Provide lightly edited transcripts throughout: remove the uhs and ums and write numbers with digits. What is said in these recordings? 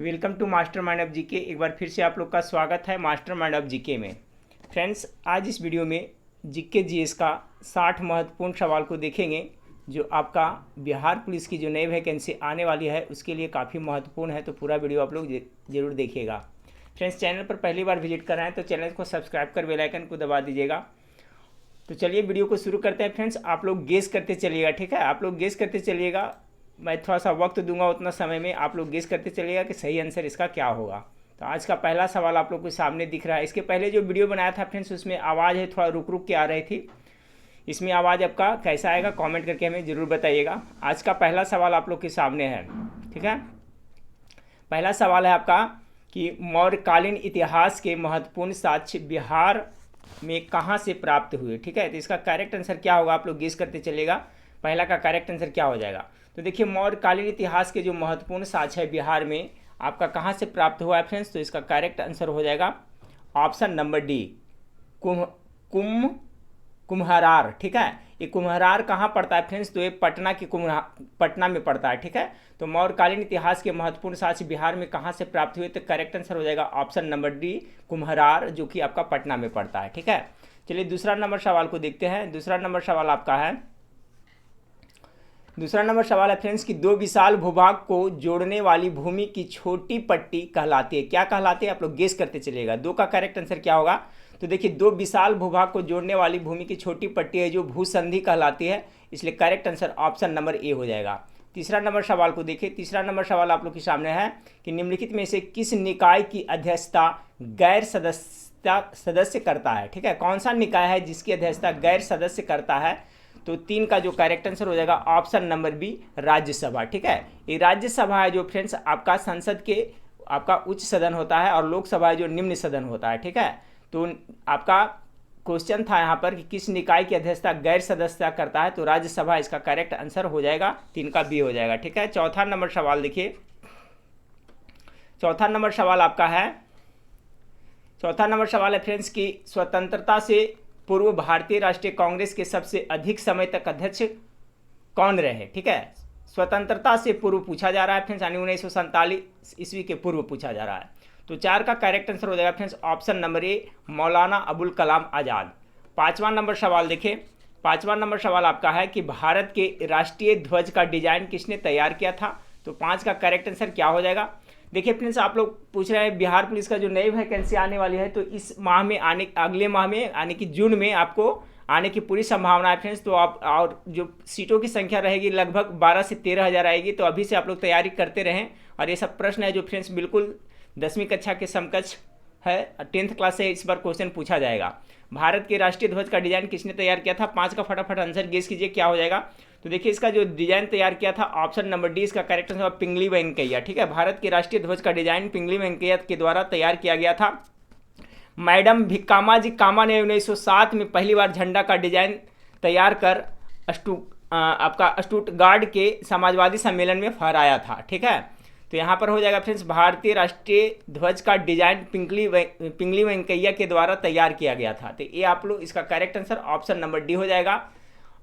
Welcome to master mind of GK. एक बार फिर से आप लोग का स्वागत है मास्टर माइंड ऑफ जीके में। फ्रेंड्स, आज इस वीडियो में जीके जीएस का 60 महत्वपूर्ण सवाल को देखेंगे जो आपका बिहार पुलिस की जो नई वैकेंसी आने वाली है उसके लिए काफ़ी महत्वपूर्ण है। तो पूरा वीडियो आप लोग जरूर देखिएगा। फ्रेंड्स, चैनल पर पहली बार विजिट कर रहे हैं तो चैनल को सब्सक्राइब कर बेल आइकन को दबा दीजिएगा। तो चलिए वीडियो को शुरू करते हैं। फ्रेंड्स, आप लोग गेस करते चलिएगा, ठीक है? आप लोग गेस करते चलिएगा। मैं थोड़ा सा वक्त दूंगा, उतना समय में आप लोग गेस करते चलिएगा कि सही आंसर इसका क्या होगा। तो आज का पहला सवाल आप लोग के सामने दिख रहा है। इसके पहले जो वीडियो बनाया था फ्रेंड्स, उसमें आवाज़ है थोड़ा रुक रुक के आ रही थी। इसमें आवाज़ आपका कैसा आएगा कमेंट करके हमें ज़रूर बताइएगा। आज का पहला सवाल आप लोग के सामने है, ठीक है? पहला सवाल है आपका कि मौर्यकालीन इतिहास के महत्वपूर्ण साक्ष्य बिहार में कहाँ से प्राप्त हुए, ठीक है? तो इसका करेक्ट आंसर क्या होगा आप लोग गेस करते चलेगा। पहला का करेक्ट आंसर क्या हो जाएगा? तो देखिए, मौर्यकालीन इतिहास के जो महत्वपूर्ण साक्ष्य है बिहार में आपका कहाँ से प्राप्त हुआ है फ्रेंड्स, तो इसका करेक्ट आंसर हो जाएगा ऑप्शन नंबर डी, कुम्हरार, ठीक है? ये कुम्हरार कहाँ पड़ता है फ्रेंड्स, तो ये पटना में पड़ता है, ठीक है? तो मौर्यकालीन इतिहास के महत्वपूर्ण साक्ष्य बिहार में कहाँ से प्राप्त हुए, तो करेक्ट आंसर हो जाएगा ऑप्शन नंबर डी, कुम्हरार, जो कि आपका पटना में पड़ता है, ठीक है? चलिए दूसरा नंबर सवाल को देखते हैं। दूसरा नंबर सवाल आपका है, दूसरा नंबर सवाल है फ्रेंड्स कि दो विशाल भूभाग को जोड़ने वाली भूमि की छोटी पट्टी कहलाती है, क्या कहलाती है? आप लोग गेस करते चलिएगा। दो का करेक्ट आंसर क्या होगा? तो देखिए, दो विशाल भूभाग को जोड़ने वाली भूमि की छोटी पट्टी है जो भूसंधि कहलाती है, इसलिए करेक्ट आंसर ऑप्शन नंबर ए हो जाएगा। तीसरा नंबर सवाल को देखिए। तीसरा नंबर सवाल आप लोग के सामने है कि निम्नलिखित में से किस निकाय की अध्यक्षता गैर सदस्य करता है, ठीक है? कौन सा निकाय है जिसकी अध्यक्षता गैर सदस्य करता है? तो तीन का जो करेक्ट आंसर हो जाएगा ऑप्शन नंबर बी, राज्यसभा, ठीक है? ये राज्यसभा है जो फ्रेंड्स आपका संसद के आपका उच्च सदन होता है और लोकसभा है जो निम्न सदन होता है, ठीक है? तो आपका क्वेश्चन था यहाँ पर कि किस निकाय की अध्यक्षता गैर सदस्यता करता है, तो राज्यसभा इसका करेक्ट आंसर हो जाएगा, तीन का बी हो जाएगा, ठीक है? चौथा नंबर सवाल देखिए। चौथा नंबर सवाल आपका है, चौथा नंबर सवाल है फ्रेंड्स कि स्वतंत्रता से पूर्व भारतीय राष्ट्रीय कांग्रेस के सबसे अधिक समय तक अध्यक्ष कौन रहे, ठीक है? स्वतंत्रता से पूर्व पूछा जा रहा है फ्रेंड्स, यानी 1947 ईस्वी के पूर्व पूछा जा रहा है। तो चार का करेक्ट आंसर हो जाएगा फ्रेंड्स ऑप्शन नंबर ए, मौलाना अबुल कलाम आज़ाद। पांचवा नंबर सवाल देखिए। पांचवा नंबर सवाल आपका है कि भारत के राष्ट्रीय ध्वज का डिजाइन किसने तैयार किया था? तो पाँच का करेक्ट आंसर क्या हो जाएगा? देखिए फ्रेंड्स, आप लोग पूछ रहे हैं बिहार पुलिस का जो नई वैकेंसी आने वाली है तो इस माह में अगले माह में यानी कि जून में आपको आने की पूरी संभावना है फ्रेंड्स। तो आप और जो सीटों की संख्या रहेगी लगभग 12 से 13 हज़ार आएगी। तो अभी से आप लोग तैयारी करते रहें। और ये सब प्रश्न है जो फ्रेंड्स बिल्कुल 10वीं कक्षा के समकक्ष है, 10th क्लास से इस बार क्वेश्चन पूछा जाएगा। भारत के राष्ट्रीय ध्वज का डिजाइन किसने तैयार किया था? पाँच का फटाफट आंसर गेस कीजिए क्या हो जाएगा। तो देखिए, इसका जो डिजाइन तैयार किया था ऑप्शन नंबर डी, इसका करेक्ट आंसर पिंगली वेंकैया, ठीक है? भारत के राष्ट्रीय ध्वज का डिजाइन पिंगली वेंकैया के द्वारा तैयार किया गया था। मैडम भिक्कामाजी कामा ने 1907 में पहली बार झंडा का डिजाइन तैयार कर आपका स्टुटगार्ड के समाजवादी सम्मेलन में फहराया था, ठीक है? तो यहाँ पर हो जाएगा फ्रेंड्स, भारतीय राष्ट्रीय ध्वज का डिजाइन पिंगली वेंकैया के द्वारा तैयार किया गया था। तो ये आप लोग इसका correct answer option number D हो जाएगा।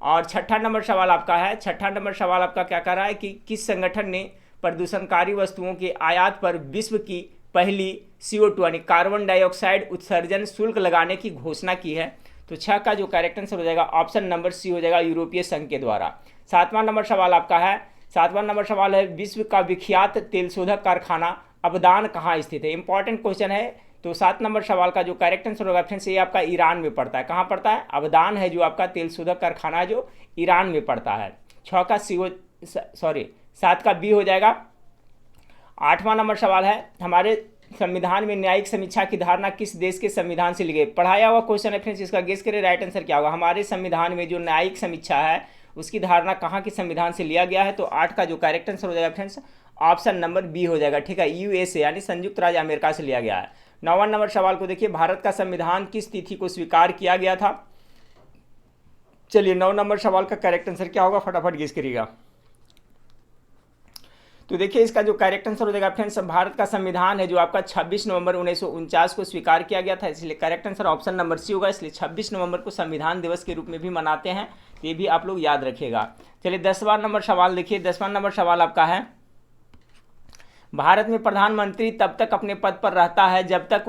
और छठा नंबर सवाल आपका है। छठा नंबर सवाल आपका क्या कह रहा है कि किस संगठन ने प्रदूषणकारी वस्तुओं के आयात पर विश्व की पहली CO2 यानी कार्बन डाइऑक्साइड उत्सर्जन शुल्क लगाने की घोषणा की है? तो छह का जो करेक्ट आंसर हो जाएगा ऑप्शन नंबर सी हो जाएगा, यूरोपीय संघ के द्वारा। सातवां नंबर सवाल आपका है। सातवां नंबर सवाल है, विश्व का विख्यात तेल शोधक कारखाना अबदान कहाँ स्थित है? इंपॉर्टेंट क्वेश्चन है। तो 7 नंबर सवाल का जो करेक्ट आंसर होगा फ्रेंड्स, ये आपका ईरान में पड़ता है। कहाँ पड़ता है? अबदान है जो आपका तेल शोधक कारखाना है जो ईरान में पड़ता है। 7 का बी हो जाएगा। 8वां नंबर सवाल है, हमारे संविधान में न्यायिक समीक्षा की धारणा किस देश के संविधान से ली गई? पढ़ाया हुआ क्वेश्चन है फ्रेंड्स, इसका गेस करें राइट आंसर क्या होगा। हमारे संविधान में जो न्यायिक समीक्षा है उसकी धारणा कहाँ के संविधान से लिया गया है? तो 8 का जो करेक्ट आंसर हो जाएगा फ्रेंड्स ऑप्शन नंबर बी हो जाएगा, ठीक है? USA यानी संयुक्त राज्य अमेरिका से लिया गया है। 9वां नंबर सवाल को देखिए, भारत का संविधान किस तिथि को स्वीकार किया गया था? चलिए 9 नंबर सवाल का करेक्ट आंसर क्या होगा, फटाफट गेस करिएगा। तो देखिए, इसका जो करेक्ट आंसर हो जाएगा फ्रेंड्स, भारत का संविधान है जो आपका 26 नवंबर 1949 को स्वीकार किया गया था, इसलिए correct answer option number C होगा। इसलिए 26 नवंबर को संविधान दिवस के रूप में भी मनाते हैं, ये भी आप लोग याद रखिएगा। चलिए 10वां नंबर सवाल देखिए। 10वां नंबर सवाल आपका है, भारत में प्रधानमंत्री तब तक अपने पद पर रहता है जब तक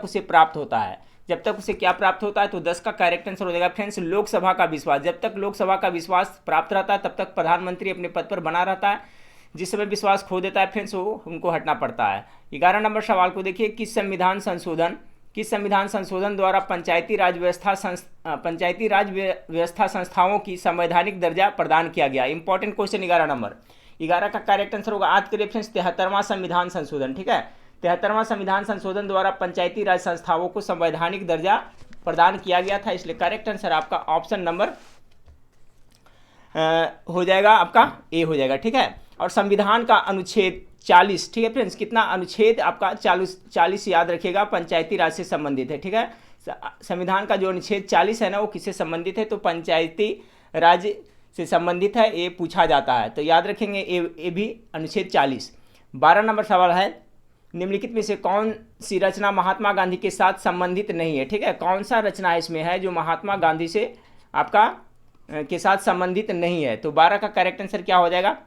उसे प्राप्त होता है। जब तक उसे क्या प्राप्त होता है, तो 10 का करेक्ट आंसर हो जाएगा फ्रेंड्स लोकसभा का विश्वास। जब तक लोकसभा का विश्वास प्राप्त रहता है तब तक प्रधानमंत्री अपने पद पर बना रहता है। जिस समय विश्वास खो देता है फ्रेंड्स वो उनको हटना पड़ता है। 11 नंबर सवाल को देखिए, किस संविधान संशोधन द्वारा पंचायती राज व्यवस्था संस्थाओं की संवैधानिक दर्जा प्रदान किया गया। Important question 11 number. 11 का करेक्ट आंसर होगा आज के रेफरेंस 73वां संविधान संशोधन। ठीक है, 73वां संविधान संशोधन द्वारा पंचायती राज संस्थाओं को संवैधानिक दर्जा प्रदान किया गया था, इसलिए करेक्ट आंसर आपका ऑप्शन नंबर हो जाएगा, आपका ए हो जाएगा। ठीक है, और संविधान का अनुच्छेद 40, ठीक है फ्रेंड्स, कितना अनुच्छेद आपका 40 याद रखिएगा, पंचायती राज से संबंधित है। ठीक है, संविधान का जो अनुच्छेद 40 है ना वो किससे संबंधित है, तो पंचायती राज से संबंधित है, ये पूछा जाता है तो याद रखेंगे ए भी अनुच्छेद 40। 12 नंबर सवाल है, निम्नलिखित में से कौन सी रचना महात्मा गांधी के साथ संबंधित नहीं है। ठीक है, कौन सा रचना इसमें है जो महात्मा गांधी से आपका के साथ संबंधित नहीं है, तो 12 का करेक्ट आंसर क्या हो जाएगा,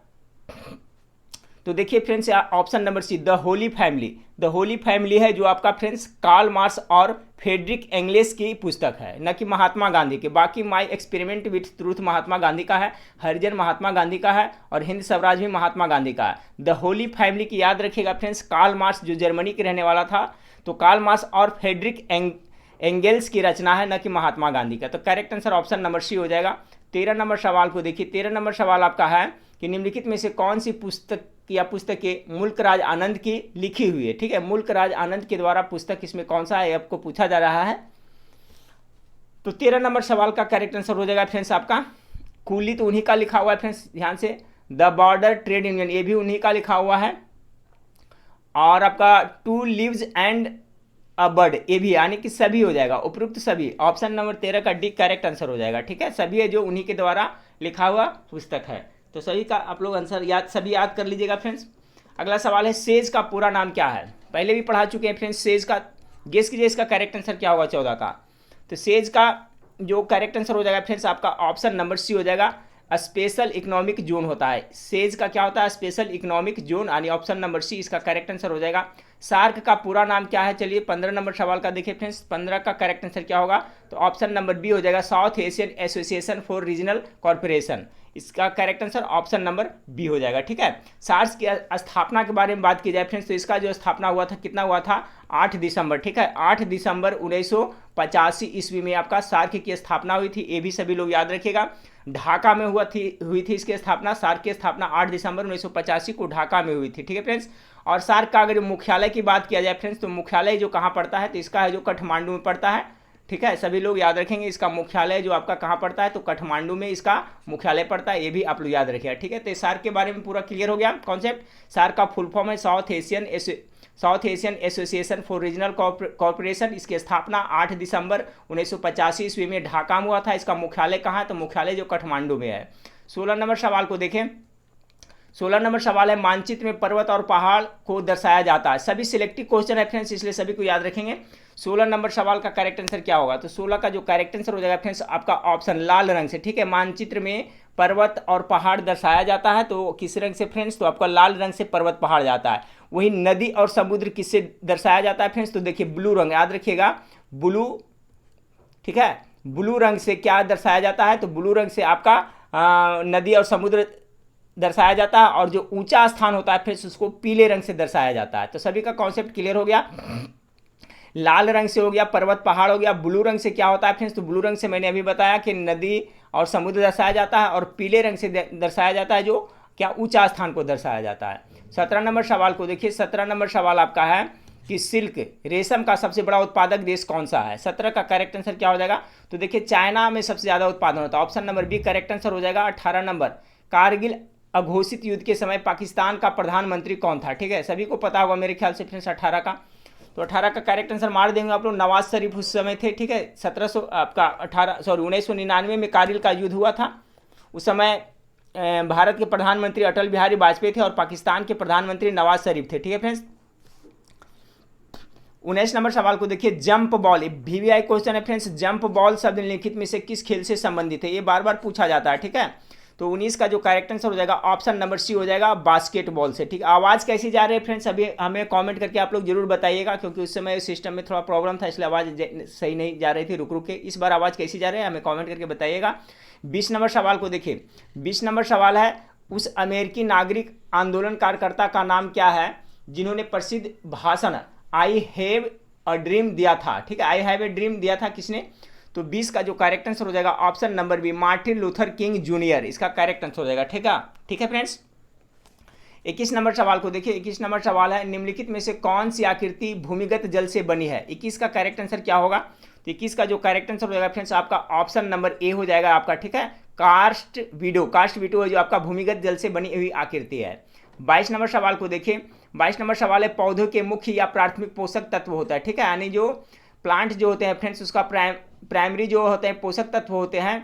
तो देखिए friends option number C, the holy family. The holy family है जो आपका फ्रेंड्स कार्ल मार्क्स और फ्रेडरिक एंगेल्स की पुस्तक है, न कि महात्मा गांधी के। बाकी my experiment with truth Mahatma Gandhi का है, हरिजन महात्मा गांधी का है और हिंद स्वराज भी महात्मा गांधी का है। द होली फैमिली की याद रखिएगा फ्रेंड्स, कार्ल मार्क्स जो जर्मनी के रहने वाला था, तो कार्ल मार्क्स और फ्रेडरिक एंगेल्स की रचना है, न कि महात्मा गांधी का। तो correct answer option number C हो जाएगा। 13 नंबर सवाल को देखिए, 13 नंबर सवाल आपका है कि निम्नलिखित में से कौन सी पुस्तक या पुस्तकें मुल्कराज आनंद की लिखी हुई है। ठीक है, मुल्कराज आनंद के द्वारा पुस्तक इसमें कौन सा है आपको पूछा जा रहा है, तो 13 नंबर सवाल का करेक्ट आंसर हो जाएगा फ्रेंड्स आपका कूली, तो उन्हीं का लिखा हुआ है फ्रेंड्स, ध्यान से। द बॉर्डर ट्रेड यूनियन, ये भी उन्हीं का लिखा हुआ है। और आपका two leaves and a bird, ये भी, यानी कि सभी हो जाएगा, उपयुक्त सभी। ऑप्शन नंबर 13 का डी करेक्ट आंसर हो जाएगा। ठीक है, सभी है जो उन्हीं के द्वारा लिखा हुआ पुस्तक है, तो सभी का आप लोग आंसर सभी याद कर लीजिएगा फ्रेंड्स। अगला सवाल है, सेज का पूरा नाम क्या है। पहले भी पढ़ा चुके हैं फ्रेंड्स, सेज का गेस कीजिए इसका करेक्ट आंसर क्या होगा 14 का, तो सेज का जो करेक्ट आंसर हो जाएगा फ्रेंड्स आपका ऑप्शन नंबर सी हो जाएगा, स्पेशल इकोनॉमिक जोन होता है। सेज का क्या होता है, स्पेशल इकोनॉमिक जोन, यानी ऑप्शन नंबर सी इसका करेक्ट आंसर हो जाएगा। सार्क का पूरा नाम क्या है, चलिए 15 नंबर सवाल का देखिए फ्रेंड्स, 15 का करेक्ट आंसर क्या होगा, तो ऑप्शन नंबर बी हो जाएगा, south Asian association for regional corporation. इसका correct answer option number B हो जाएगा। ठीक है, सार्स की स्थापना के बारे में बात की जाए फ्रेंड्स, तो इसका जो स्थापना हुआ था कितना हुआ था, 8 दिसंबर। ठीक है, 8 दिसंबर 1985 ईस्वी में आपका सार्क की स्थापना हुई थी, ये भी सभी लोग याद रखिएगा। ढाका में हुई थी इसकी स्थापना, सार्क की स्थापना 8 दिसंबर 1985 को ढाका में हुई थी। ठीक है फ्रेंड्स, और सार्क का अगर मुख्यालय की बात किया जाए फ्रेंड्स, तो मुख्यालय जो कहाँ पड़ता है, तो इसका है जो काठमांडू में पड़ता है। ठीक है, सभी लोग याद रखेंगे, इसका मुख्यालय जो आपका कहाँ पड़ता है, तो काठमांडू में इसका मुख्यालय पड़ता है, ये भी आप लोग याद रखिएगा। ठीक है, तो सार्क के बारे में पूरा क्लियर हो गया कॉन्सेप्ट। सार्क का फुल फॉर्म है south Asian association for regional corporation. इसकी स्थापना 8 दिसंबर 1985 ईस्वी में ढाका में हुआ था। इसका मुख्यालय कहाँ है, तो मुख्यालय जो काठमांडू में है। 16 नंबर सवाल को देखें, 16 नंबर सवाल है, मानचित्र में पर्वत और पहाड़ को दर्शाया जाता है। सभी सिलेक्टिव क्वेश्चन है फ्रेंड्स, इसलिए सभी को याद रखेंगे। 16 नंबर सवाल का करेक्ट आंसर क्या होगा, तो 16 का जो करेक्ट आंसर हो जाएगा फ्रेंड्स आपका ऑप्शन लाल रंग से। ठीक है, मानचित्र में पर्वत और पहाड़ दर्शाया जाता है, तो किस रंग से फ्रेंड्स, तो आपका लाल रंग से पर्वत पहाड़ जाता है। वही नदी और समुद्र किससे दर्शाया जाता है फ्रेंड्स, तो देखिए ब्लू रंग, याद रखिएगा ब्लू। ठीक है, ब्लू रंग से क्या दर्शाया जाता है, तो ब्लू रंग से आपका नदी और समुद्र दर्शाया जाता है, और जो ऊंचा स्थान होता है फ्रेंड्स उसको पीले रंग से दर्शाया जाता है। तो सभी का कॉन्सेप्ट क्लियर हो गया। लाल रंग से हो गया पर्वत पहाड़ हो गया, ब्लू रंग से क्या होता है फ्रेंड्स, तो ब्लू रंग से मैंने अभी बताया कि नदी और समुद्र दर्शाया जाता है, और पीले रंग से दर्शाया जाता है जो क्या ऊंचा स्थान को दर्शाया जाता है। 17 नंबर सवाल को देखिए, 17 नंबर सवाल आपका है कि सिल्क रेशम का सबसे बड़ा उत्पादक देश कौन सा है। 17 का करेक्ट आंसर क्या हो जाएगा, तो देखिए चाइना में सबसे ज़्यादा उत्पादन होता है, option number B correct answer हो जाएगा। 18 नंबर, कारगिल अघोषित युद्ध के समय पाकिस्तान का प्रधानमंत्री कौन था। ठीक है, सभी को पता होगा मेरे ख्याल से फ्रेंड्स 18 का, तो 18 का करेक्ट आंसर मार देंगे आप लोग, नवाज शरीफ उस समय थे। ठीक है, 1999 में कारगिल का युद्ध हुआ था, उस समय भारत के प्रधानमंत्री अटल बिहारी वाजपेयी थे और पाकिस्तान के प्रधानमंत्री नवाज शरीफ थे। ठीक है फ्रेंड्स, 19 नंबर सवाल को देखिए, जंप बॉल, VVI क्वेश्चन है फ्रेंड्स। जंप बॉल शब्द निम्नलिखित में से किस खेल से संबंधित है, ये बार बार पूछा जाता है। ठीक है, तो 19 का जो करेक्ट आंसर हो जाएगा ऑप्शन नंबर सी हो जाएगा, बास्केटबॉल से। ठीक, आवाज़ कैसी जा रही है फ्रेंड्स अभी हमें कमेंट करके आप लोग जरूर बताइएगा, क्योंकि उस समय सिस्टम में थोड़ा प्रॉब्लम था इसलिए आवाज़ सही नहीं जा रही थी, रुक रुक के। इस बार आवाज़ कैसी जा रही है हमें कमेंट करके बताइएगा। 20 नंबर सवाल को देखिए, 20 नंबर सवाल है, उस अमेरिकी नागरिक आंदोलन कार्यकर्ता का नाम क्या है जिन्होंने प्रसिद्ध भाषण आई हैव अ ड्रीम दिया था। ठीक है, आई हैव ए ड्रीम दिया था किसने? तो 20 का जो करेक्ट आंसर हो जाएगा option number B, Martin Luther King junior, इसका करेक्ट आंसर हो जाएगा। ठीक है फ्रेंड्स। 21 नंबर सवाल को देखिए, 21 नंबर सवाल है, निम्नलिखित में से कौन सी आकृति भूमिगत जल से बनी है? 21 का करेक्ट आंसर क्या होगा? तो 21 का जो करेक्ट आंसर हो जाएगा फ्रेंड्स आपका ऑप्शन नंबर ए हो जाएगा आपका। ठीक है, कास्ट वीडो है जो आपका भूमिगत जल से बनी हुई आकृति है। 22 नंबर सवाल को देखिए, 22 नंबर सवाल है, पौधों के मुख्य या प्राथमिक पोषक तत्व होता है। ठीक है, यानी जो प्लांट जो होते हैं फ्रेंड्स उसका प्राइमरी जो होते हैं पोषक तत्व होते हैं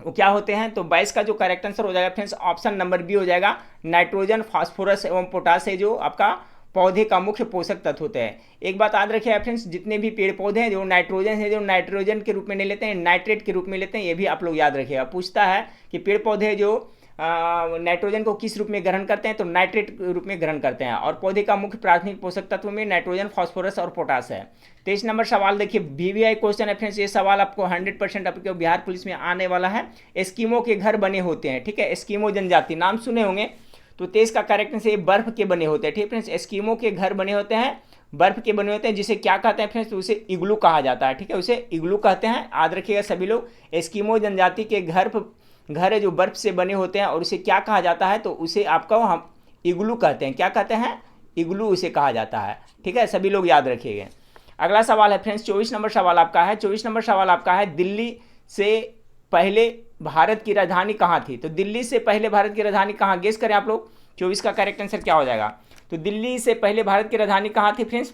वो क्या होते हैं? तो 22 का जो करेक्ट आंसर हो जाएगा फ्रेंड्स ऑप्शन नंबर बी हो जाएगा, नाइट्रोजन, फास्फोरस एवं पोटास है जो आपका पौधे का मुख्य पोषक तत्व होते हैं। एक बात याद रखिए फ्रेंड्स, जितने भी पेड़ पौधे हैं जो नाइट्रोजन के रूप में नहीं लेते हैं, नाइट्रेट के रूप में लेते हैं, ये भी आप लोग याद रखिएगा। पूछता है कि पेड़ पौधे जो नाइट्रोजन को किस रूप में ग्रहण करते हैं? तो नाइट्रेट के रूप में ग्रहण करते हैं। और पौधे का मुख्य प्राथमिक पोषक तत्व में नाइट्रोजन, फास्फोरस और पोटास है। 23 नंबर सवाल देखिए, वीवीआई क्वेश्चन है फ्रेंड्स, ये सवाल आपको 100% आपके बिहार पुलिस में आने वाला है। एस्किमो के घर बने होते हैं। ठीक है, एस्किमो जनजाति नाम सुने होंगे। तो 23 का करेक्ट आंसर ये बर्फ के बने होते हैं। ठीक है फ्रेंड्स, एस्किमो के घर बने होते हैं, बर्फ के बने होते हैं, जिसे क्या कहते हैं फ्रेंड्स? तो उसे इग्लू कहा जाता है। ठीक है, उसे इग्लू कहते हैं, याद रखिएगा सभी लोग। एस्किमो जनजाति के घर है जो बर्फ से बने होते हैं और उसे क्या कहा जाता है? तो उसे आपका हम इग्लू कहते हैं। क्या कहते हैं? इग्लू उसे कहा जाता है। ठीक है, सभी लोग याद रखिएगा। अगला सवाल है फ्रेंड्स, 24 नंबर सवाल आपका है। 24 नंबर सवाल आपका है, दिल्ली से पहले भारत की राजधानी कहाँ थी? तो दिल्ली से पहले भारत की राजधानी कहाँ? गेस करें आप लोग। 24 का करेक्ट आंसर क्या हो जाएगा? तो दिल्ली से पहले भारत की राजधानी कहाँ थी फ्रेंड्स?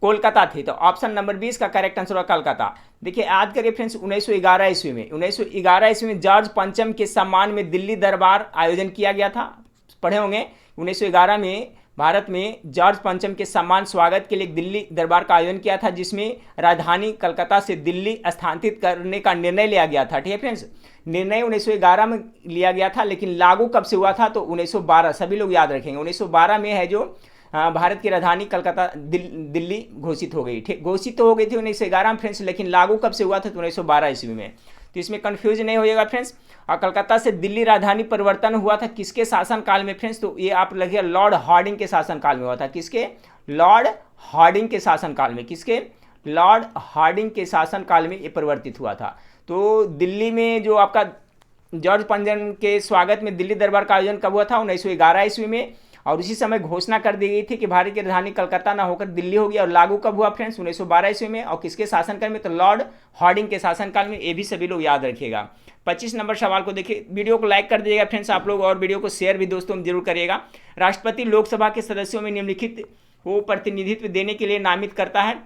कोलकाता थी। तो ऑप्शन नंबर 20 का करेक्ट आंसर होगा कोलकाता। देखिए याद करिए फ्रेंड्स, 1911 ईस्वी में 1911 ईस्वी में जॉर्ज पंचम के सम्मान में दिल्ली दरबार आयोजन किया गया था। पढ़े होंगे 1911 में भारत में जॉर्ज पंचम के सम्मान स्वागत के लिए दिल्ली दरबार का आयोजन किया था, जिसमें राजधानी कलकत्ता से दिल्ली स्थानांतरित करने का निर्णय लिया गया था। ठीक है फ्रेंड्स, निर्णय 1911 में लिया गया था, लेकिन लागू कब से हुआ था? तो 1912, सभी लोग याद रखेंगे। 1912 में है जो भारत की राजधानी कलकत्ता दिल्ली घोषित हो गई। ठीक, घोषित तो हो गई थी 1911 में फ्रेंड्स, लेकिन लागू कब से हुआ था? तो 1912 ईस्वी में। तो इसमें कंफ्यूज नहीं होइएगा फ्रेंड्स। और कलकत्ता से दिल्ली राजधानी परिवर्तन हुआ था किसके शासनकाल में फ्रेंड्स? तो ये आप लगे लॉर्ड हार्डिंग के शासनकाल में हुआ था। किसके? लॉर्ड हार्डिंग के शासनकाल में। किसके? लॉर्ड हार्डिंग के शासनकाल में ये परिवर्तित हुआ था। तो दिल्ली में जो आपका जॉर्ज पंचम के स्वागत में दिल्ली दरबार का आयोजन कब हुआ था? 1911 ईस्वी में। और उसी समय घोषणा कर दी गई थी कि भारत की राजधानी कलकत्ता ना होकर दिल्ली होगी। और लागू कब हुआ फ्रेंड्स? 1912 ईस्वी में। और किसके शासनकाल में? तो लॉर्ड हार्डिंग के शासनकाल में। ये भी सभी लोग याद रखिएगा। 25 नंबर सवाल को देखिए, वीडियो को लाइक कर दीजिएगा फ्रेंड्स आप लोग, और वीडियो को शेयर भी दोस्तों में जरूर करिएगा। राष्ट्रपति लोकसभा के सदस्यों में निम्नलिखित को प्रतिनिधित्व देने के लिए नामित करता है।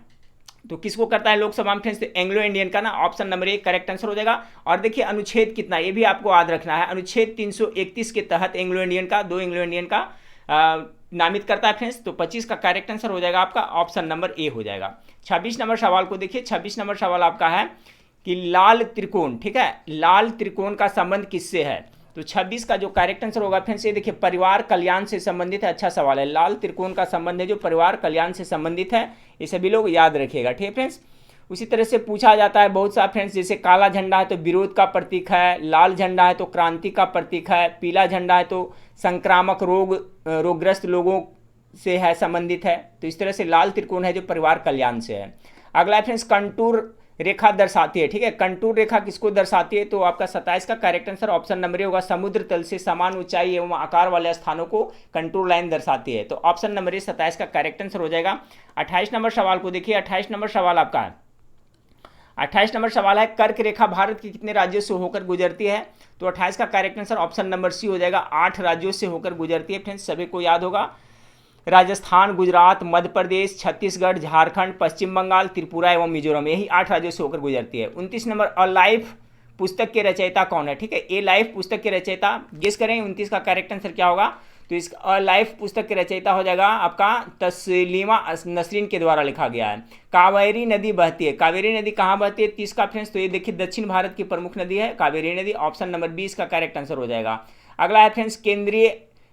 तो किसको करता है लोकसभा में फ्रेंड्स? तो एंग्लो इंडियन का ना ऑप्शन नंबर 1 करेक्ट आंसर हो जाएगा। और देखिए अनुच्छेद कितना, ये भी आपको याद रखना है। अनुच्छेद 331 के तहत एंग्लो इंडियन का, 2 एंग्लो इंडियन का नामित करता है फ्रेंड्स। तो 25 का करेक्ट आंसर हो जाएगा आपका ऑप्शन नंबर ए हो जाएगा। 26 नंबर सवाल को देखिए, 26 नंबर सवाल आपका है कि लाल त्रिकोण, ठीक है, लाल त्रिकोण का संबंध किससे है? तो 26 का जो करेक्ट आंसर होगा फ्रेंड्स, ये देखिए परिवार कल्याण से संबंधित है। अच्छा सवाल है, लाल त्रिकोण का संबंध है जो परिवार कल्याण से संबंधित है, ये सभी लोग याद रखिएगा। ठीक है फ्रेंड्स, उसी तरह से पूछा जाता है बहुत सा फ्रेंड्स, जैसे काला झंडा है तो विरोध का प्रतीक है, लाल झंडा है तो क्रांति का प्रतीक है, पीला झंडा है तो संक्रामक रोगग्रस्त लोगों से है, संबंधित है। तो इस तरह से लाल त्रिकोण है जो परिवार कल्याण से है। अगला फ्रेंड्स, कंटूर रेखा दर्शाती है। ठीक है, कंटूर रेखा किसको दर्शाती है? तो आपका 27 का करेक्ट आंसर ऑप्शन नंबर ए होगा, समुद्र तल से समान ऊंचाई एवं आकार वाले स्थानों को कंटूर लाइन दर्शाती है। तो ऑप्शन नंबर ए 27 का करेक्ट आंसर हो जाएगा। 28 नंबर सवाल को देखिए, 28 नंबर सवाल आपका है, 28 नंबर सवाल है, कर्क रेखा भारत के कितने राज्यों से होकर गुजरती है? तो 28 का correct answer option number C हो जाएगा, 8 राज्यों से होकर गुजरती है फ्रेंड्स, सभी को याद होगा। राजस्थान, गुजरात, मध्य प्रदेश, छत्तीसगढ़, झारखंड, पश्चिम बंगाल, त्रिपुरा एवं मिजोरम, यही 8 राज्यों से होकर गुजरती है। 29 नंबर, अ लाइफ पुस्तक के रचयिता कौन है? ठीक है, ए लाइफ पुस्तक के रचयिता गेस करें 29 का करेक्ट आंसर क्या होगा? तो इस और लाइफ पुस्तक के रचयिता हो जाएगा आपका तस्लीमा नसरीन के द्वारा लिखा गया है। कावेरी नदी बहती है, कावेरी नदी कहाँ बहती है 30 का फ्रेंड्स, तो ये देखिए दक्षिण भारत की प्रमुख नदी है कावेरी नदी, ऑप्शन नंबर 20 का करेक्ट आंसर हो जाएगा। अगला है फ्रेंड्स, केंद्रीय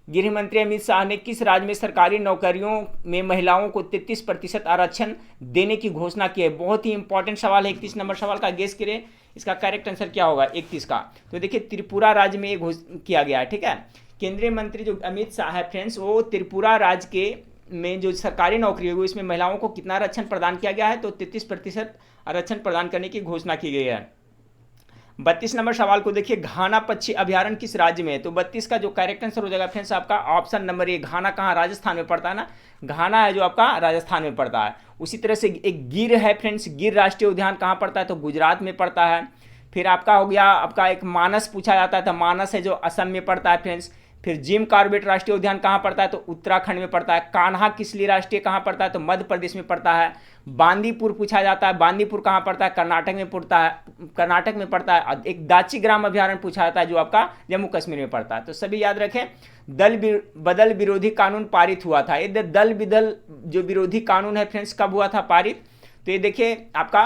गृह मंत्री अमित शाह ने किस राज्य में सरकारी नौकरियों में महिलाओं को 33% आरक्षण देने की घोषणा की है। बहुत ही इंपॉर्टेंट सवाल है, 31 नंबर सवाल का गेस करें इसका करेक्ट आंसर क्या होगा 31 का। तो देखिए त्रिपुरा राज्य में ये किया गया है, ठीक है। केंद्रीय मंत्री जो अमित शाह है फ्रेंड्स, वो त्रिपुरा राज्य के में जो सरकारी नौकरी होगी इसमें महिलाओं को कितना आरक्षण प्रदान किया गया है, तो 33% आरक्षण प्रदान करने की घोषणा की गई है। 32 नंबर सवाल को देखिए, घाना पक्षी अभ्यारण्य किस राज्य में है, तो 32 का जो करेक्ट आंसर हो जाएगा फ्रेंड्स आपका ऑप्शन नंबर ए। घाना कहाँ, राजस्थान में पड़ता है ना, घाना है जो आपका राजस्थान में पड़ता है। उसी तरह से एक गिर है फ्रेंड्स, गिर राष्ट्रीय उद्यान कहाँ पड़ता है, तो गुजरात में पड़ता है। फिर आपका हो गया आपका एक मानस पूछा जाता है, तो मानस है जो असम में पड़ता है फ्रेंड्स। फिर जिम कॉर्बेट राष्ट्रीय उद्यान कहाँ पड़ता है, तो उत्तराखंड में पड़ता है। कान्हा किसली राष्ट्रीय कहाँ पड़ता है, तो मध्य प्रदेश में पड़ता है। बांदीपुर पूछा जाता है, बांदीपुर कहाँ पड़ता है, कर्नाटक में पड़ता है, कर्नाटक में पड़ता है। एक दाची ग्राम अभ्यारण्य पूछा जाता है जो आपका जम्मू कश्मीर में पड़ता है। तो सभी याद रखें, दल बदल विरोधी कानून पारित हुआ था। ये दल बदल जो विरोधी कानून है फ्रेंड्स कब हुआ था पारित, तो ये देखिए आपका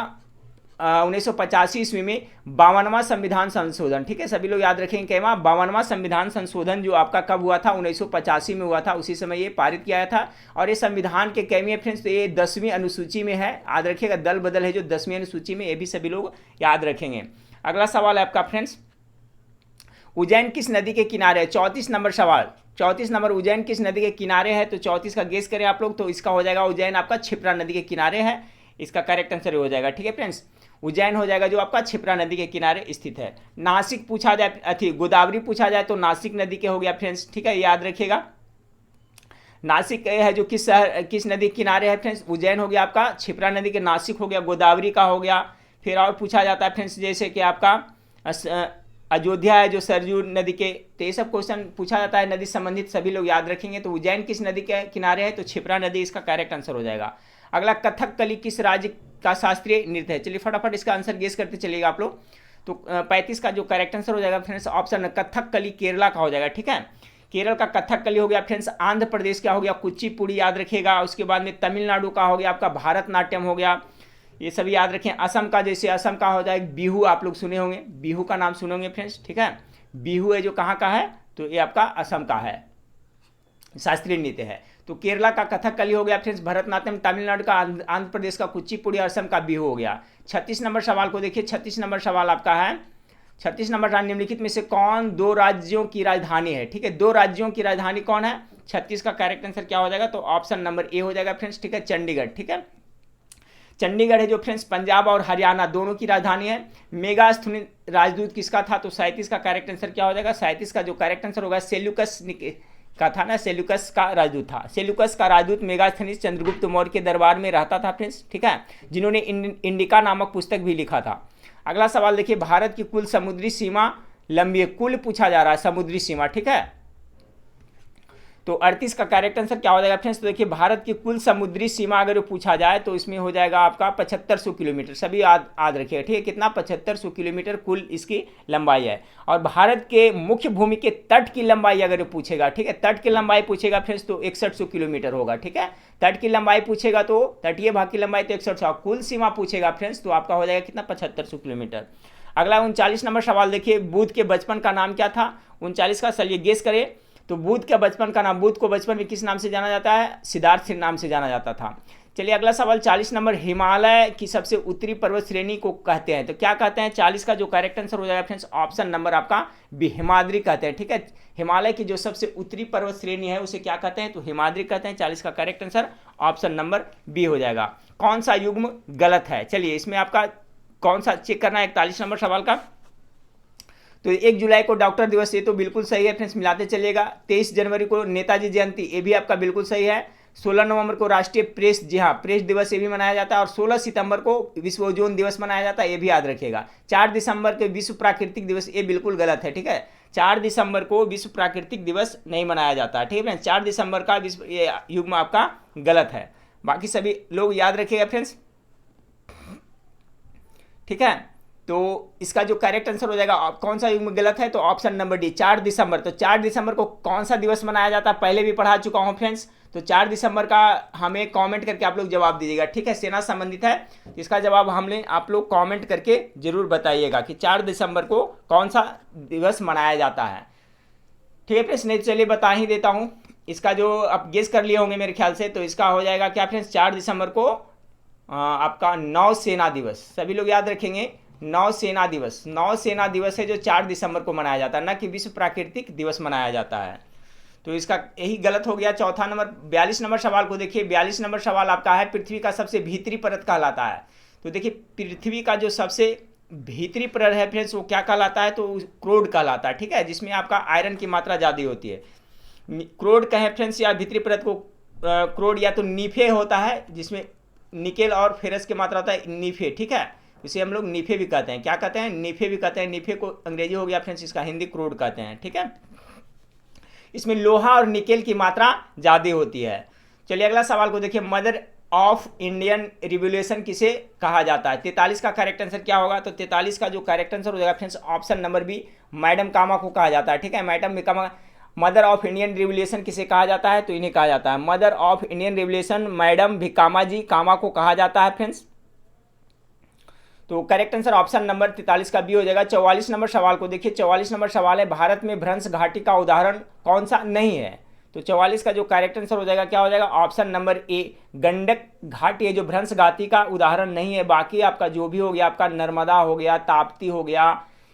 1985 ईस्वी में 52वां संविधान संशोधन, ठीक है। सभी लोग याद रखेंगे कि 52वां संविधान संशोधन जो आपका कब हुआ था, 1985 में हुआ था, उसी समय ये पारित किया था। और ये संविधान के कैमी है फ्रेंड्स, तो ये 10वीं अनुसूची में है, याद रखिएगा। दल बदल है जो 10वीं अनुसूची में, ये भी सभी लोग याद रखेंगे। अगला सवाल है आपका फ्रेंड्स, उज्जैन किस नदी के किनारे है, 34 नंबर सवाल। 34 नंबर, उज्जैन किस नदी के किनारे है, तो 34 का गेस करें आप लोग, तो इसका हो जाएगा उज्जैन आपका क्षिप्रा नदी के किनारे है, इसका करेक्ट आंसर हो जाएगा, ठीक है फ्रेंड्स। उज्जैन हो जाएगा जो आपका क्षिप्रा नदी के किनारे स्थित है। नासिक पूछा जाए, गोदावरी पूछा जाए तो नासिक नदी के हो गया फ्रेंड्स, ठीक है, याद रखिएगा। नासिक है जो किस नदी के किनारे है फ्रेंड्स, उज्जैन हो गया आपका क्षिप्रा नदी के, नासिक हो गया, गोदावरी का हो गया। फिर और पूछा जाता है फ्रेंड्स जैसे कि आपका अयोध्या है जो सरजू नदी के, तो ये सब क्वेश्चन पूछा जाता है नदी संबंधित, सभी लोग याद रखेंगे। तो उज्जैन किस नदी के किनारे है, तो क्षिप्रा नदी इसका करेक्ट आंसर हो जाएगा। अगला, कथकली किस राज्य का शास्त्रीय नृत्य है, चलिए फटाफट इसका आंसर गेस करते चलिएगा आप लोग। तो 35 का जो करेक्ट आंसर हो जाएगा फ्रेंड्स ऑप्शन कथकली केरला का हो जाएगा, ठीक है। केरल का कथकली हो गया फ्रेंड्स। आंध्र प्रदेश का हो गया कुचिपुड़ी, याद रखिएगा। उसके बाद में तमिलनाडु का हो गया आपका भारतनाट्यम हो गया, ये सभी याद रखें। असम का जैसे असम का हो जाएगा बिहू, आप लोग सुने होंगे, बिहू का नाम सुने होंगे फ्रेंड्स, ठीक है। बिहू है जो कहाँ का है, तो ये आपका असम का है, शास्त्रीय नृत्य है। तो केरला का कथकली हो गया फ्रेंड्स भरतनाट्यम, तमिलनाडु का आंध्र प्रदेश का कुचिपुड़ी, असम का बिहू हो गया। 36 नंबर सवाल को देखिए, 36 नंबर सवाल आपका है, 36 नंबर निम्नलिखित में से कौन दो राज्यों की राजधानी है, ठीक है। दो राज्यों की राजधानी कौन है, 36 का करेक्ट आंसर क्या हो जाएगा, तो ऑप्शन नंबर ए हो जाएगा फ्रेंड्स, ठीक है, चंडीगढ़, ठीक है। चंडीगढ़ है जो फ्रेंड्स पंजाब और हरियाणा दोनों की राजधानी है। मेगास्थनीय राजदूत किसका था, तो 37 का करेक्ट आंसर क्या हो जाएगा, 37 का जो करेक्ट आंसर होगा सेल्यूकस का था ना, सेल्यूकस का राजदूत था। सेल्यूकस का राजदूत मेगास्थनीज चंद्रगुप्त मौर्य के दरबार में रहता था फ्रेंड्स, ठीक है, जिन्होंने इंडिका नामक पुस्तक भी लिखा था। अगला सवाल देखिए, भारत की कुल समुद्री सीमा लंबी है, कुल पूछा जा रहा है समुद्री सीमा, ठीक है। तो 38 का करेक्ट आंसर क्या हो जाएगा फ्रेंड्स, तो देखिए भारत की कुल समुद्री सीमा अगर पूछा जाए तो इसमें हो जाएगा आपका 7500 किलोमीटर, सभी याद रखिएगा, ठीक है। कितना, 7500 किलोमीटर कुल इसकी लंबाई है। और भारत के मुख्य भूमि के तट की लंबाई अगर पूछेगा, ठीक है, तट की लंबाई पूछेगा फ्रेंड्स तो 6100 किलोमीटर होगा, ठीक है। तट की लंबाई पूछेगा तो तटीय भाग की लंबाई तो 6100, कुल सीमा पूछेगा फ्रेंड्स तो आपका हो जाएगा कितना, 7500 किलोमीटर। अगला 39 नंबर सवाल देखिए, बुद्ध के बचपन का नाम क्या था, 39 का, चलिए गेस करें। तो बुद्ध के बचपन का नाम, बुद्ध को बचपन में किस नाम से जाना जाता है, सिद्धार्थ नाम से जाना जाता था। चलिए अगला सवाल 40 नंबर, हिमालय की सबसे उत्तरी पर्वत श्रेणी को कहते हैं, तो क्या कहते हैं, 40 का जो करेक्ट आंसर हो जाएगा फ्रेंड्स ऑप्शन नंबर आपका बी, हिमाद्री कहते हैं, ठीक है। हिमालय की जो सबसे उत्तरी पर्वत श्रेणी है उसे क्या कहते हैं, तो हिमाद्री कहते हैं। 40 का correct answer option number B हो जाएगा। कौन सा युग्म गलत है, चलिए इसमें आपका कौन सा चेक करना है 41 नंबर सवाल का। तो 1 जुलाई को डॉक्टर दिवस, ये तो बिल्कुल सही है फ्रेंड्स, मिलाते चलिएगा। 23 जनवरी को नेताजी जयंती, ये भी आपका बिल्कुल सही है। 16 नवंबर को राष्ट्रीय प्रेस, जी हाँ, प्रेस दिवस ये भी मनाया जाता है। और 16 सितंबर को विश्व ओजोन दिवस मनाया जाता है, ये भी याद रखिएगा। 4 दिसंबर को विश्व प्राकृतिक दिवस, ये बिल्कुल गलत है, ठीक है। 4 दिसंबर को विश्व प्राकृतिक दिवस नहीं मनाया जाता, ठीक है फ्रेंड्स। 4 दिसंबर का विश्व ये युग्म आपका गलत है, बाकी सभी लोग याद रखिएगा फ्रेंड्स, ठीक है। तो इसका जो करेक्ट आंसर हो जाएगा, कौन सा युग्म गलत है, तो ऑप्शन नंबर डी 4 दिसंबर। तो 4 दिसंबर को कौन सा दिवस मनाया जाता है पहले भी पढ़ा चुका हूँ फ्रेंड्स। तो 4 दिसंबर का हमें कमेंट करके आप लोग जवाब दीजिएगा, ठीक है। सेना संबंधित है, इसका जवाब हमने आप लोग कमेंट करके जरूर बताइएगा कि 4 दिसंबर को कौन सा दिवस मनाया जाता है, ठीक है फ्रेंड्स। नहीं चलिए बता ही देता हूँ, इसका जो आप गेस कर लिए होंगे मेरे ख्याल से, तो इसका हो जाएगा क्या फ्रेंड्स, 4 दिसंबर को आपका नौसेना दिवस। सभी लोग याद रखेंगे, नौसेना दिवस, नौसेना दिवस है जो 4 दिसंबर को मनाया जाता है, ना कि विश्व प्राकृतिक दिवस मनाया जाता है। तो इसका यही गलत हो गया। चौथा नंबर 42 नंबर सवाल को देखिए। 42 नंबर सवाल आपका है, पृथ्वी का सबसे भीतरी परत कहलाता है। तो देखिए पृथ्वी का जो सबसे भीतरी परत है फ्रेंड्स वो क्या कहलाता है, तो क्रोड कहलाता है, ठीक है, जिसमें आपका आयरन की मात्रा ज़्यादा होती है। क्रोड कहें फ्रेंड्स या भीतरी परत को, क्रोड या तो नीफे होता है जिसमें निकेल और फेरस की मात्रा होता है, नीफे, ठीक है, इसे हम लोग नीफे भी कहते हैं। क्या कहते हैं, नीफे भी कहते हैं। नीफे को अंग्रेजी हो गया फ्रेंड्स, इसका हिंदी क्रोड कहते हैं, ठीक है। इसमें लोहा और निकेल की मात्रा ज़्यादा होती है। चलिए अगला सवाल को देखिए। मदर ऑफ इंडियन रिवोल्यूशन किसे कहा जाता है। 43 का करेक्ट आंसर क्या होगा, तो 43 का जो करेक्ट आंसर हो जाएगा friends option number B, madam Cama को कहा जाता है, ठीक है। Madam Cama, mother of Indian revolution किसे कहा जाता है, तो इन्हें कहा जाता है mother of Indian revolution, madam Bhikama ji Cama को कहा जाता है फ्रेंड्स। तो करेक्ट आंसर ऑप्शन नंबर 43 का बी हो जाएगा। 44 नंबर सवाल को देखिए। 44 नंबर सवाल है, भारत में भ्रंश घाटी का उदाहरण कौन सा नहीं है। तो 44 का जो करेक्ट आंसर हो जाएगा क्या हो जाएगा, ऑप्शन नंबर ए, गंडक घाटी है जो भ्रंश घाटी का उदाहरण नहीं है। बाकी आपका जो भी हो गया, आपका नर्मदा हो गया, ताप्ती हो गया,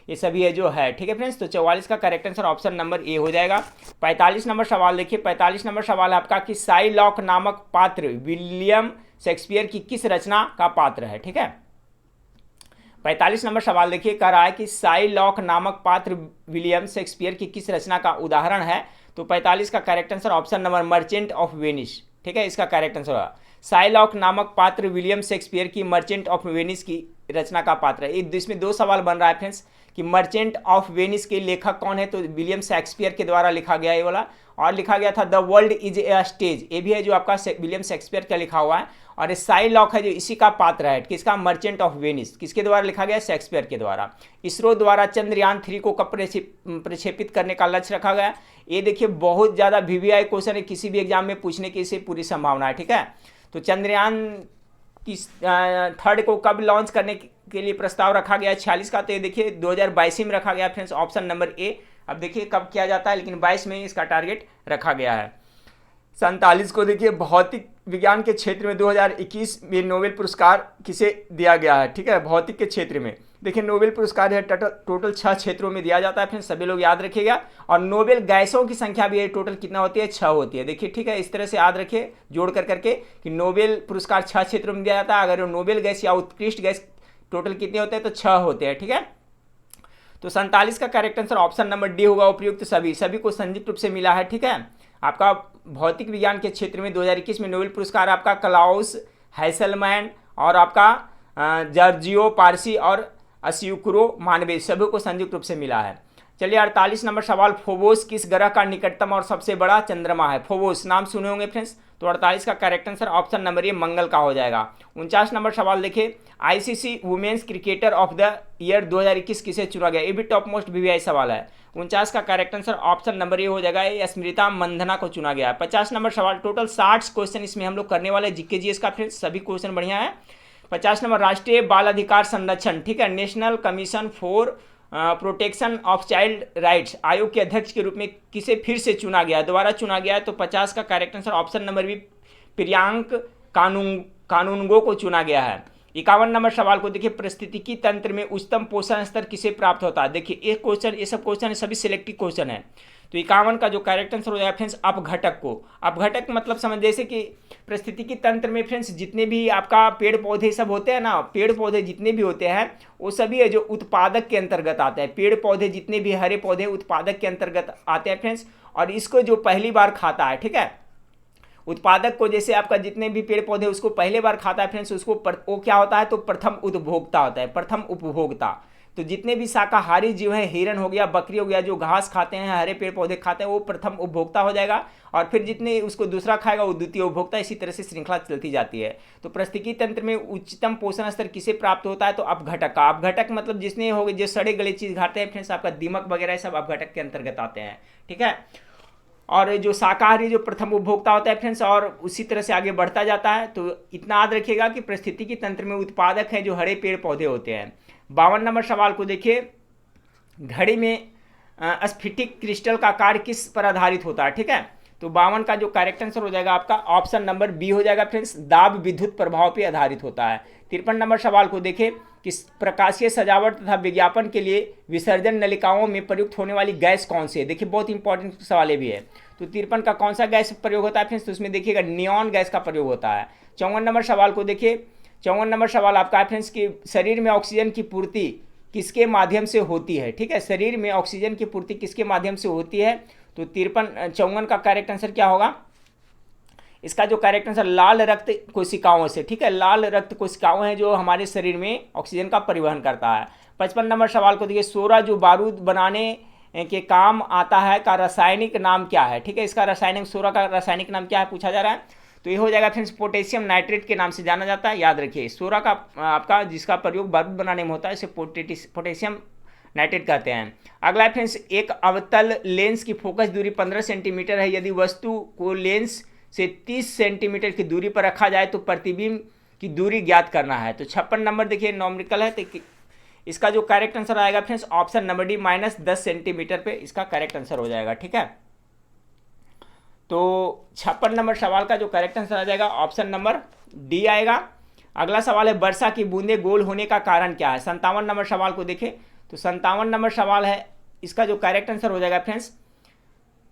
ये सभी है जो है, ठीक है फ्रेंड्स। तो 44 का करेक्ट आंसर ऑप्शन नंबर ए हो जाएगा। 45 नंबर सवाल देखिए। 45 नंबर सवाल आपका कि साइलॉक नामक पात्र विलियम शेक्सपियर की किस रचना का पात्र है, ठीक है। 45 नंबर सवाल देखिए, कह रहा है कि साइलॉक नामक पात्र विलियम शेक्सपियर की किस रचना का उदाहरण है। तो 45 का correct answer option number merchant of Venice, ठीक है, इसका करेक्ट आंसर होगा। साइलॉक नामक पात्र विलियम शेक्सपियर की मर्चेंट ऑफ वेनिस की रचना का पात्र है। इसमें दो सवाल बन रहा है फ्रेंड्स कि मर्चेंट ऑफ वेनिस के लेखक कौन है, तो विलियम शेक्सपियर के द्वारा लिखा गया ये वाला, और लिखा गया था the world is a stage, ये भी है जो आपका विलियम शेक्सपियर का लिखा हुआ है। और ये साइलॉक है जो इसी का पात्र है, किसका, मर्चेंट ऑफ वेनिस, किसके द्वारा लिखा गया, शेक्सपियर के द्वारा। इसरो द्वारा चंद्रयान 3 को कब प्रक्षेपित करने का लक्ष्य रखा गया। ये देखिए बहुत ज़्यादा VVI क्वेश्चन है, किसी भी एग्जाम में पूछने की इसे पूरी संभावना है, ठीक है। तो चंद्रयान की 3 को कब लॉन्च करने के लिए प्रस्ताव रखा गया 46 का, तो ये देखिए 2022 में रखा गया फ्रेंड्स, ऑप्शन नंबर ए। अब देखिए कब किया जाता है, लेकिन 22 में इसका टारगेट रखा गया है। 47 को देखिए, भौतिक विज्ञान के क्षेत्र में 2021 में नोबेल पुरस्कार किसे दिया गया है, ठीक है। भौतिक के क्षेत्र में देखिए नोबेल पुरस्कार है टोटल 6 क्षेत्रों में दिया जाता है फ्रेंड्स, सभी लोग याद रखिएगा। और नोबेल गैसों की संख्या भी है टोटल कितना होती है, 6 होती है, देखिए, ठीक है। इस तरह से याद रखिए जोड़ कर करके कि नोबेल पुरस्कार 6 क्षेत्रों में दिया जाता है। अगर नोबेल गैस या उत्कृष्ट गैस टोटल कितने होते हैं, तो 6 होते हैं, ठीक है। तो 47 का correct answer option number D होगा, उपयुक्त सभी को संयुक्त रूप से मिला है, ठीक है। आपका भौतिक विज्ञान के क्षेत्र में 2021 में नोबेल पुरस्कार आपका क्लाउस हैसलमैन और आपका जॉर्जियो पारसी और असियुक्रो मानवे सभी को संयुक्त रूप से मिला है। चलिए 48 नंबर सवाल, फोबोस किस ग्रह का निकटतम और सबसे बड़ा चंद्रमा है। फोबोस नाम सुने होंगे फ्रेंड्स। तो 48 का correct answer option number A, मंगल का हो जाएगा। 49 नंबर सवाल देखिए, ICC women's cricketer of the year 2021 किसे चुना गया। ये भी टॉप मोस्ट VVI सवाल है। 49 का करेक्ट आंसर ऑप्शन नंबर ए हो जाएगा, ये स्मृता मंधना को चुना गया है। 50 नंबर सवाल, टोटल 60 क्वेश्चन इसमें हम लोग करने वाले GK GS का फ्रेंड्स, सभी क्वेश्चन बढ़िया है। 50 नंबर, राष्ट्रीय बाल अधिकार संरक्षण, ठीक है, national commission for protection of child rights आयोग के अध्यक्ष के रूप में किसे फिर से चुना गया, दोबारा चुना गया है। तो 50 का correct answer option number B, Priyank Kanoongo को चुना गया है। 51 नंबर सवाल को देखिए, पारिस्थितिकी तंत्र में उच्चतम पोषण स्तर किसे प्राप्त होता है। देखिए एक क्वेश्चन, ये सब क्वेश्चन सभी सिलेक्टिव क्वेश्चन है। तो 51 का जो करेक्ट आंसर हो जाएगा फ्रेंड्स, अपघटक को। अपघटक मतलब समझ, जैसे कि पारिस्थितिकी तंत्र में फ्रेंड्स जितने भी आपका पेड़ पौधे सब होते हैं ना, पेड़ पौधे जितने भी होते हैं वो सभी है जो उत्पादक के अंतर्गत आते हैं। पेड़ पौधे जितने भी हरे पौधे उत्पादक के अंतर्गत आते हैं फ्रेंड्स। और इसको जो पहली बार खाता है, ठीक है, उत्पादक को, जैसे आपका जितने भी पेड़ पौधे उसको पहले बार खाता है फ्रेंड्स, उसको वो क्या होता है, तो प्रथम उपभोक्ता होता है, प्रथम उपभोक्ता। तो जितने भी शाकाहारी जीव हैं, हिरन हो गया, बकरी हो गया, जो घास खाते हैं, हरे पेड़ पौधे खाते हैं, वो प्रथम उपभोक्ता हो जाएगा, और फिर जितने उसको दूसरा खाएगा वो द्वितीय उपभोक्ता। इसी तरह से श्रृंखला चलती जाती है। तो पारिस्थितिकी तंत्र में उच्चतम पोषण स्तर किसे प्राप्त होता है? तो अपघटक का। अपघटक मतलब जिसने हो गए जो सड़े गले चीज खाते हैं फ्रेंड्स, आपका दीमक वगैरह सब अपघटक के अंतर्गत आते हैं, ठीक है। और जो शाकाहारी जो प्रथम उपभोक्ता होता है फ्रेंड्स, और उसी तरह से आगे बढ़ता जाता है। तो इतना याद रखिएगा कि पारिस्थितिकी तंत्र में उत्पादक है जो हरे पेड़ पौधे होते हैं। 52 नंबर सवाल को देखिए, घड़ी में स्फटिक क्रिस्टल का कार्य किस पर आधारित होता है? ठीक है, तो 52 का जो करेक्ट आंसर हो जाएगा आपका ऑप्शन नंबर बी हो जाएगा फ्रेंड्स, दाब विद्युत प्रभाव पर आधारित होता है। 53 नंबर सवाल को देखें कि प्रकाशीय सजावट तथा विज्ञापन के लिए विसर्जन नलिकाओं में प्रयुक्त होने वाली गैस कौन सी है? देखिए बहुत इंपॉर्टेंट सवाल ये भी है। तो 53 का कौन सा गैस प्रयोग होता है फ्रेंड्स? तो उसमें देखिएगा नियॉन गैस का प्रयोग होता है। 54 नंबर सवाल को देखिए, 54 नंबर सवाल आपका है फ्रेंड्स कि शरीर में ऑक्सीजन की पूर्ति किसके माध्यम से होती है? ठीक है, शरीर में ऑक्सीजन की पूर्ति किसके माध्यम से होती है? तो 54 का करेक्ट आंसर क्या होगा? इसका जो करेक्ट आंसर लाल रक्त कोशिकाओं से, ठीक है, लाल रक्त कोशिकाओं हैं जो हमारे शरीर में ऑक्सीजन का परिवहन करता है। 55 नंबर सवाल को देखिए, सोरा जो बारूद बनाने के काम आता है का रासायनिक नाम क्या है? ठीक है, इसका रासायनिक, सोरा का रासायनिक नाम क्या है पूछा जा रहा है। तो ये हो जाएगा फ्रेंड्स पोटेशियम नाइट्रेट के नाम से जाना जाता है। याद रखिए, सोरा का आपका जिसका प्रयोग बारूद बनाने में होता है इसे पोटेशियम नाइट्रेट कहते हैं। अगला फ्रेंड्स, एक अवतल लेंस की फोकस दूरी 15 सेंटीमीटर है। यदि वस्तु को लेंस से 30 सेंटीमीटर की दूरी पर रखा जाए तो प्रतिबिंब की दूरी ज्ञात करना है। तो 56 नंबर देखिए नॉमरिकल है, तो इसका जो करेक्ट आंसर आएगा friends option number D -10 centimetre पे इसका करेक्ट आंसर हो जाएगा, ठीक है। तो 56 नंबर सवाल का जो करेक्ट आंसर आ जाएगा ऑप्शन नंबर डी आएगा। अगला सवाल है, वर्षा की बूंदें गोल होने का कारण क्या है? 57 नंबर सवाल को देखें, तो 57 नंबर सवाल है, इसका जो करेक्ट आंसर हो जाएगा फ्रेंड्स,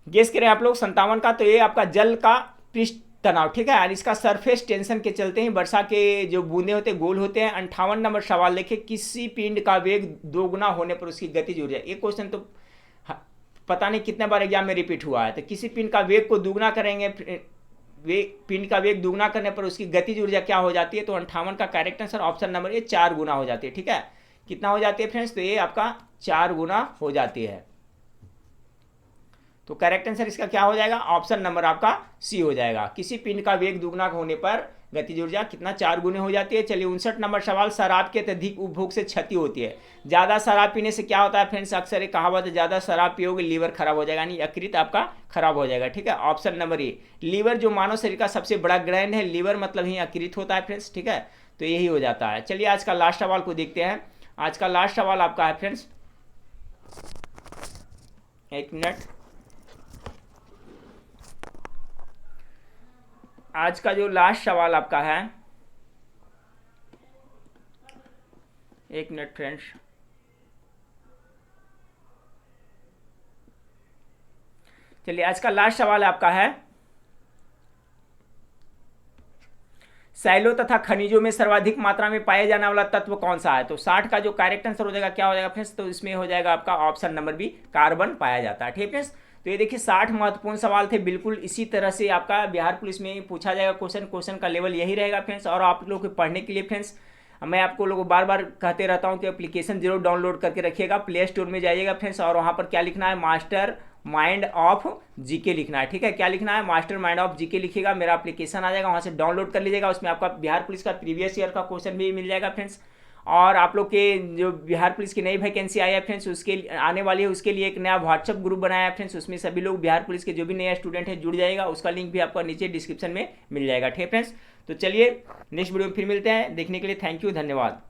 गेस करें आप लोग 57 का, तो ये आपका जल का पृष्ठ तनाव, ठीक है, और इसका सरफेस टेंशन के चलते ही वर्षा के जो बूंदे होते हैं गोल होते हैं। 58 नंबर सवाल देखिए, किसी पिंड का वेग दोगुना होने पर उसकी गतिज ऊर्जा, एक क्वेश्चन तो पता नहीं कितने बार एग्जाम में रिपीट हुआ है। तो किसी पिंड का वेग को दुगना करेंगे, पिंड का वेग दुगना करने पर उसकी गतिज ऊर्जा क्या हो जाती है? तो 58 का करेक्ट आंसर ऑप्शन नंबर ए 4 गुना हो जाती है, ठीक है। कितना हो जाती है फ्रेंड्स? तो ये आपका 4 गुना हो जाती है। तो करेक्ट आंसर इसका क्या हो जाएगा? ऑप्शन नंबर आपका सी हो जाएगा। किसी पिंड का वेग दुगना होने पर गतिज ऊर्जा कितना 4 गुने हो जाती है। चलिए 59 नंबर सवाल, शराब के अत्यधिक उपभोग से क्षति होती है। ज़्यादा शराब पीने से क्या होता है फ्रेंड्स? अक्सर एक कहावत है, ज़्यादा शराब पियोगे लीवर खराब हो जाएगा, यानी यकृत आपका खराब हो जाएगा, ठीक है। ऑप्शन नंबर ए, लीवर जो मानव शरीर का सबसे बड़ा ग्लैंड है, लीवर मतलब ही यकृत होता है फ्रेंड्स, ठीक है। तो यही हो जाता है। चलिए आज का लास्ट सवाल को देखते हैं। आज का लास्ट सवाल आपका है फ्रेंड्स, एक मिनट, आज का जो लास्ट सवाल आपका है, एक मिनट फ्रेंड्स, चलिए आज का लास्ट सवाल आपका है, सैलों तथा खनिजों में सर्वाधिक मात्रा में पाया जाने वाला तत्व कौन सा है? तो 60 का जो करेक्ट आंसर हो जाएगा क्या हो जाएगा फ्रेंड्स? तो इसमें हो जाएगा आपका ऑप्शन नंबर बी, कार्बन पाया जाता है, ठीक है फ्रेंड्स। तो ये देखिए 60 महत्वपूर्ण सवाल थे, बिल्कुल इसी तरह से आपका बिहार पुलिस में पूछा जाएगा क्वेश्चन का लेवल यही रहेगा फ्रेंड्स। और आप लोगों को पढ़ने के लिए फ्रेंड्स मैं आपको लोगों को बार बार कहते रहता हूँ कि एप्लीकेशन जरूर डाउनलोड करके रखिएगा, प्ले स्टोर में जाइएगा फ्रेंड्स, और वहाँ पर क्या लिखना है? मास्टर माइंड ऑफ जीके लिखना है, ठीक है। क्या लिखना है? मास्टर माइंड ऑफ जीके लिखिएगा, मेरा एप्लीकेशन आ जाएगा, वहाँ से डाउनलोड कर लीजिएगा। उसमें आपका बिहार पुलिस का प्रीवियस ईयर का क्वेश्चन भी मिल जाएगा फ्रेंड्स। और आप लोग के जो बिहार पुलिस की नई वैकेंसी आई है फ्रेंड्स, उसके आने वाली है, उसके लिए एक नया व्हाट्सअप ग्रुप बनाया है फ्रेंड्स, उसमें सभी लोग बिहार पुलिस के जो भी नया स्टूडेंट है जुड़ जाएगा, उसका लिंक भी आपको नीचे डिस्क्रिप्शन में मिल जाएगा, ठीक है फ्रेंड्स। तो चलिए नेक्स्ट वीडियो में फिर मिलते हैं, देखने के लिए थैंक यू, धन्यवाद।